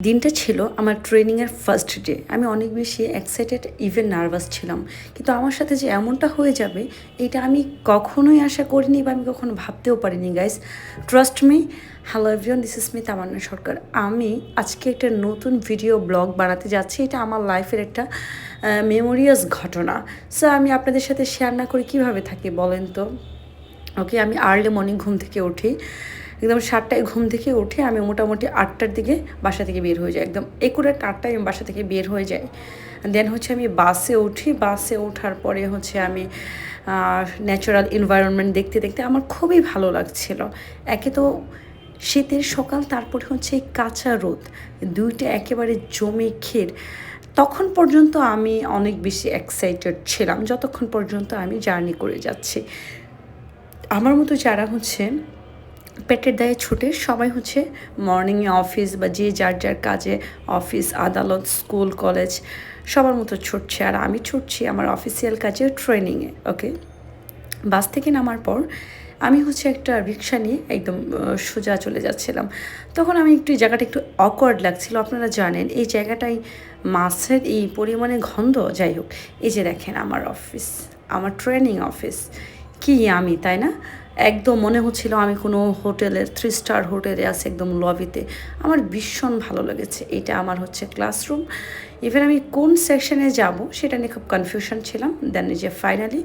দিনটা ছিল আমার ট্রেনিংয়ের ফার্স্ট ডে। আমি অনেক বেশি এক্সাইটেড, ইভেন নার্ভাস ছিলাম। কিন্তু আমার সাথে যে এমনটা হয়ে যাবে, এটা আমি কখনোই আশা করিনি বা আমি কখনো ভাবতেও পারিনি guys. Trust me. Hello everyone, this is me Tamanna Sarkar. আমি আজকে একটা নতুন ভিডিও ব্লগ বানাতে যাচ্ছি। এটা আমার লাইফের একটা মেমোরিয়াস ঘটনা। সো আমি আপনাদের সাথে শেয়ার না করে কীভাবে থাকি বলেন তো? ওকে, আমি আর্লি মর্নিং ঘুম থেকে উঠি। একদম 7টায় ঘুম থেকে উঠে আমি মোটামুটি 8টার দিকে বাসা থেকে বের হয়ে যাই। একদম একুরেট 8টায় আমি বাসা থেকে বের হয়ে যাই। দেন হচ্ছে আমি বাসে উঠি। বাসে ওঠার পরে হচ্ছে আমি ন্যাচারাল এনভায়রনমেন্ট দেখতে দেখতে আমার খুবই ভালো লাগছিল। একে তো শীতের সকাল, তারপরে হচ্ছে এই কাঁচা রোদ, দুইটা একেবারে জমে ক্ষীর। তখন পর্যন্ত আমি অনেক বেশি এক্সাইটেড ছিলাম, যতক্ষণ পর্যন্ত আমি জার্নি করে যাচ্ছি। আমার মতো যারা হচ্ছে পেটের দায়ে ছুটে, সবাই হচ্ছে মর্নিংয়ে অফিস বা যে যার যার কাজে, অফিস, আদালত, স্কুল, কলেজ সবার মতো ছুটছে। আর আমি ছুটছি আমার অফিসিয়াল কাজে, ট্রেনিংয়ে। ওকে, বাস থেকে নামার পর আমি হচ্ছে একটা রিক্সা নিয়ে একদম সোজা চলে যাচ্ছিলাম। তখন আমি একটু জায়গাটা একটু অকওয়ার্ড লাগছিল। আপনারা জানেন এই জায়গাটায় মাছের এই পরিমাণে গন্ধ। যাই হোক, এই যে দেখেন আমার অফিস, আমার ট্রেনিং অফিস, কি আমি, তাই না? একদম মনে হচ্ছিল আমি কোনো হোটেলের 3 স্টার হোটেলে আছি, একদম লবিতে। আমার ভীষণ ভালো লেগেছে। এটা আমার হচ্ছে ক্লাসরুম। ইভেন আমি কোন সেকশনে যাব সেটা নিয়ে খুব কনফিউশন ছিলাম। দেন যে finally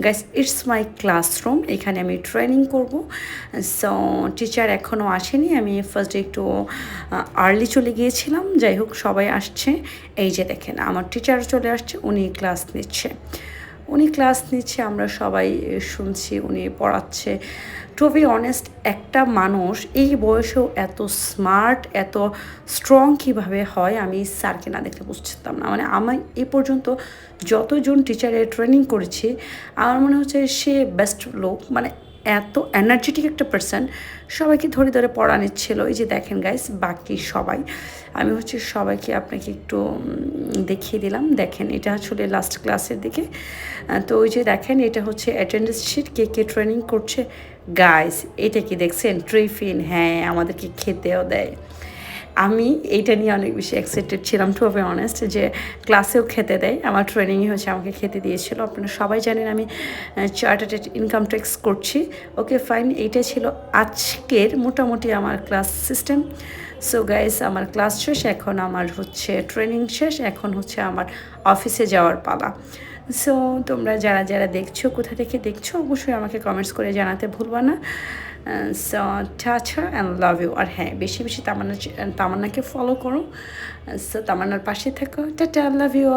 guys, it's my classroom. এখানে আমি ট্রেনিং করব। সো টিচার এখনও আসেনি। আমি ফার্স্ট ডে একটু আর্লি চলে গিয়েছিলাম। যাই হোক, সবাই আসছে। এই যে দেখেন আমার টিচার চলে আসছে, উনি ক্লাস নিচ্ছে। আমরা সবাই শুনছি, উনি পড়াচ্ছে। টু বি অনেস্ট, একটা মানুষ এই বয়সেও এত স্মার্ট, এত স্ট্রং কীভাবে হয়, আমি স্যারকে না দেখলে বুঝতাম না। মানে আমি এ পর্যন্ত যতজন টিচারের ট্রেনিং করেছি, আমার মনে হচ্ছে সে বেস্ট লোক। মানে এত এনার্জেটিক একটা পার্সন, সবাইকে ধরে ধরে পড়া নিচ্ছিল। এই যে দেখেন গাইস, বাকি সবাই, আমি হচ্ছে সবাইকে আপনাকে একটু দেখিয়ে দিলাম। দেখেন, এটা আসলে লাস্ট ক্লাসের দিকে। তো ওই যে দেখেন, এটা হচ্ছে অ্যাটেন্ডেন্স শিট, কে কে ট্রেনিং করছে। গাইস, এটা কি দেখছেন? ট্রিফিন, হ্যাঁ, আমাদেরকে খেতেও দেয়। আমি এইটা নিয়ে অনেক বেশি এক্সাইটেড ছিলাম, টু বি অনেস্ট, যে ক্লাসেও খেতে দেয়। আমার ট্রেনিংয়ে হচ্ছে আমাকে খেতে দিয়েছিল। আপনারা সবাই জানেন আমি চার্টার্ড ইনকাম ট্যাক্স করছি। ওকে ফাইন, এইটা ছিল আজকের মোটামুটি আমার ক্লাস সিস্টেম। সো গাইস, আমার ক্লাস শেষ, এখন আমার হচ্ছে ট্রেনিং শেষ, এখন হচ্ছে আমার অফিসে যাওয়ার পালা। সো তোমরা যারা যারা দেখছো, কোথা থেকে দেখছো, অবশ্যই আমাকে কমেন্টস করে জানাতে ভুলবা না। So tata and love you. আর হ্যাঁ, বেশি বেশি তামান্নাকে ফলো করো। সো তামান্নার পাশে থাকো। Ta-ta, love you.